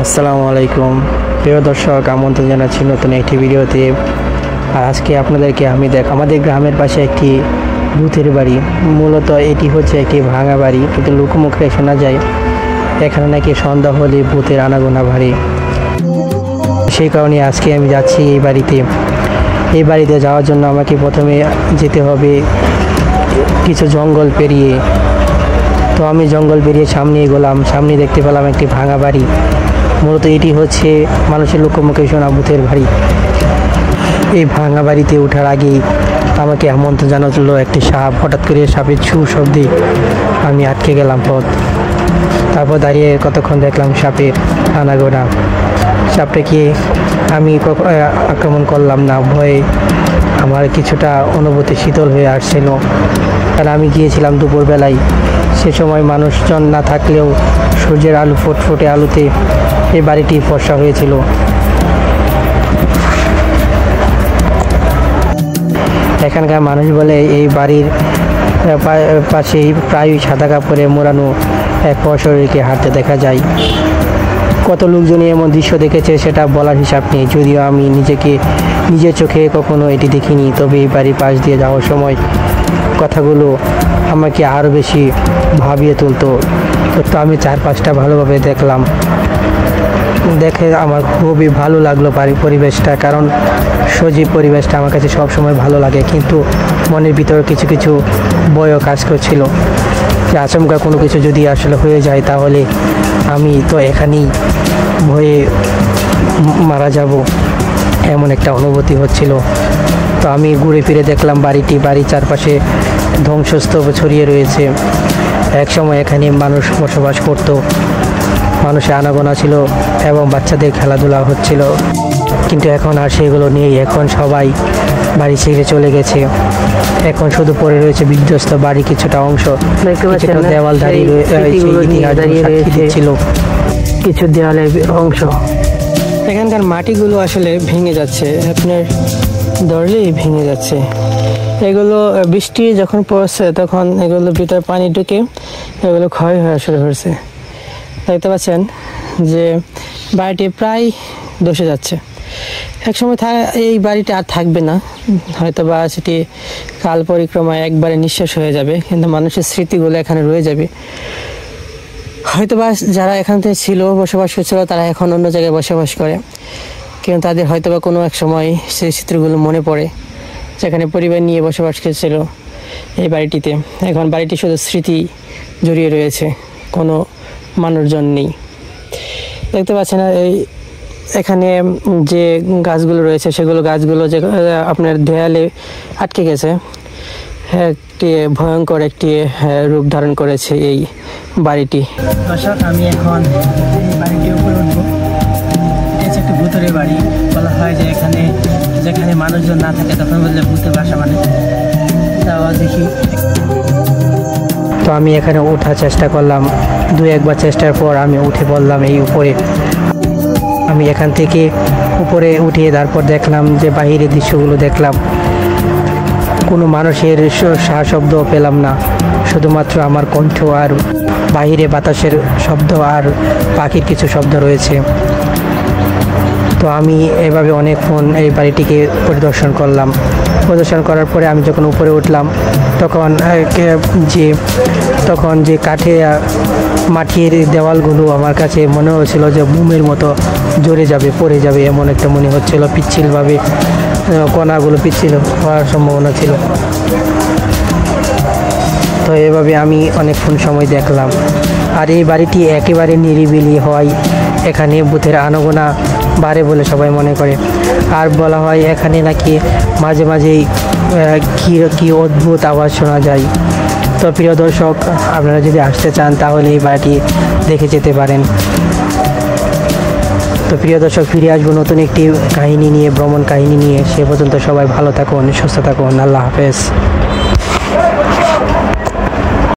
আসসালামু আলাইকুম প্রিয় দর্শক, আমন্ত্রণ জানাচ্ছি নতুন একটি ভিডিওতে। আর আজকে আপনাদেরকে আমি আমাদের গ্রামের পাশে একটি ভূতের বাড়ি। মূলত এটি হচ্ছে একটি ভাঙা বাড়ি, কিন্তু লোকমুখে শোনা যায় এখানে নাকি সন্ধ্যা হলে ভূতের আনাগোনা ভারী। সেই কারণে আজকে আমি যাচ্ছি এই বাড়িতে। এই বাড়িতে যাওয়ার জন্য আমাকে প্রথমে যেতে হবে কিছু জঙ্গল পেরিয়ে। তো আমি জঙ্গল পেরিয়ে সামনে এগোলাম, সামনে দেখতে পেলাম একটি ভাঙা বাড়ি। মূলত এটি হচ্ছে মানুষের লোকমুখে শোনা ভূতের বাড়ি। এই ভাঙা বাড়িতে ওঠার আগেই আমাকে আমন্ত্রণ জানালো একটি সাপ। হঠাৎ করে সাপের ছু শব্দে আমি আটকে গেলাম পথ। তারপর দাঁড়িয়ে কতক্ষণ দেখলাম সাপের আনাগোনা। সাপটাকে আমি আক্রমণ করলাম না, ভয়ে আমার কিছুটা অনুভূতি শীতল হয়ে আসছিল। কারণ আমি গিয়েছিলাম দুপুরবেলায়, সে সময় মানুষজন না থাকলেও সূর্যের আলো ফুটফুটে আলোতে এই বাড়িটি ফর্সা হয়েছিল। এখানকার মানুষ বলে এই বাড়ির পাশেই প্রায় সাদা কাপড়ে মোড়ানো এক অশরীরকে হাঁটতে দেখা যায়। কত লোকজনই এমন দৃশ্য দেখেছে সেটা বলার হিসাব নেই, যদিও আমি নিজের চোখে কখনো এটি দেখিনি। তবে এই বাড়ির পাশ দিয়ে যাওয়ার সময় কথাগুলো আমাকে আরও বেশি ভাবিয়ে তুলতো। তো আমি চারপাশটা ভালোভাবে দেখলাম, দেখে আমার খুবই ভালো লাগলো পরিবেশটা। কারণ সজীব পরিবেশটা আমার কাছে সবসময় ভালো লাগে, কিন্তু মনের ভিতরে কিছু কিছু ভয়ও কাজ করছিল যে আচমকা কোনো কিছু যদি আসলে হয়ে যায় তাহলে আমি তো এখানেই ভয়ে মারা যাব, এমন একটা অনুভূতি হচ্ছিল। তো আমি ঘুরে ফিরে দেখলাম বাড়ির চারপাশে ধ্বংসস্তূপ ছড়িয়ে রয়েছে। একসময় এখানে মানুষ বসবাস করত, মানুষের আনাগোনা ছিল এবং বাচ্চাদের খেলাধুলা হচ্ছিল, কিন্তু এখন আর সেগুলো নেই। এখন সবাই বাড়ি ছেড়ে চলে গেছে। এখন শুধু পড়ে রয়েছে বিধ্বস্ত বাড়ি কিছুটা অংশ, দেওয়াল দাঁড়িয়ে ছিল কিছু দেওয়ালের অংশ। এখানকার মাটিগুলো আসলে ভেঙে যাচ্ছে, আপনার ধরলেই ভেঙে যাচ্ছে। এগুলো বৃষ্টি যখন পড়ছে তখন এগুলোর ভিতরে পানি ঢুকে এগুলো ক্ষয় হয়ে শুরু হয়েছে। দেখতে পাচ্ছেন যে বাড়িটি প্রায় ধসে যাচ্ছে। একসময় এই বাড়িটি আর থাকবে না, হয়তো বা সেটি কাল পরিক্রমায় একবারে নিঃশেষ হয়ে যাবে, কিন্তু মানুষের স্মৃতিগুলো এখানে রয়ে যাবে। হয়তোবা যারা এখান থেকে ছিল, বসবাস করছিল, তারা এখন অন্য জায়গায় বসবাস করে, কিন্তু তাদের হয়তোবা কোনো এক সময় সেই চিত্রগুলো মনে পড়ে যেখানে পরিবার নিয়ে বসবাস করছিল এই বাড়িটিতে। এখন বাড়িটি শুধু স্মৃতি জড়িয়ে রয়েছে, কোনো মানুষজন নেই। দেখতে পাচ্ছেন এখানে যে গাছগুলো রয়েছে সেগুলো গাছগুলো যে আপনার দেয়ালে আটকে গেছে, একটি ভয়ঙ্কর একটি রূপ ধারণ করেছে এই বাড়িটি। দর্শক, আমি এখন এই বাড়িটির উপরে উঠবো। এটা একটি ভূতের বাড়ি। বলা হয় যে যেখানে মানুষজন না থাকে তখন বললে ভূতের বাসা, মানে তাও দেখি। তো আমি এখানে ওঠার চেষ্টা করলাম, একবার চেষ্টার পর আমি উঠে পড়লাম এই উপরে। আমি এখান থেকে উপরে উঠিয়ে তারপর দেখলাম যে বাহিরের দৃশ্যগুলো দেখলাম। কোনো মানুষের শব্দ পেলাম না, শুধুমাত্র আমার কণ্ঠ আর বাহিরে বাতাসের শব্দ আর পাখির কিছু শব্দ রয়েছে। তো আমি এভাবে অনেকক্ষণ এই বাড়িটিকে পরিদর্শন পরিদর্শন করার পরে আমি যখন উপরে উঠলাম তখন যে মাটির দেওয়ালগুলো আমার কাছে মনে হচ্ছিল যে বুমের মতো পড়ে যাবে, এমন একটা মনে হচ্ছিল। পিচ্ছিলভাবে কণাগুলো পিচ্ছিল হওয়ার সম্ভাবনা ছিল। তো এভাবে আমি অনেকক্ষণ সময় দেখলাম। আর এই বাড়িটি একেবারে নিরিবিলি হওয়ায় এখানে ভূতের আনাগোনা বাড়ে বলে সবাই মনে করে। আর বলা হয় এখানে নাকি মাঝে মাঝেই কি অদ্ভুত আওয়াজ শোনা যায়। তো প্রিয় দর্শক, আপনারা যদি আসতে চান তাহলে এই বাড়িটি দেখে যেতে পারেন। তো প্রিয় দর্শক, ফিরে আসবো নতুন একটি কাহিনী নিয়ে, ভ্রমণ কাহিনী নিয়ে। সে পর্যন্ত সবাই ভালো থাকুন, সুস্থ থাকুন। আল্লাহ হাফেজ।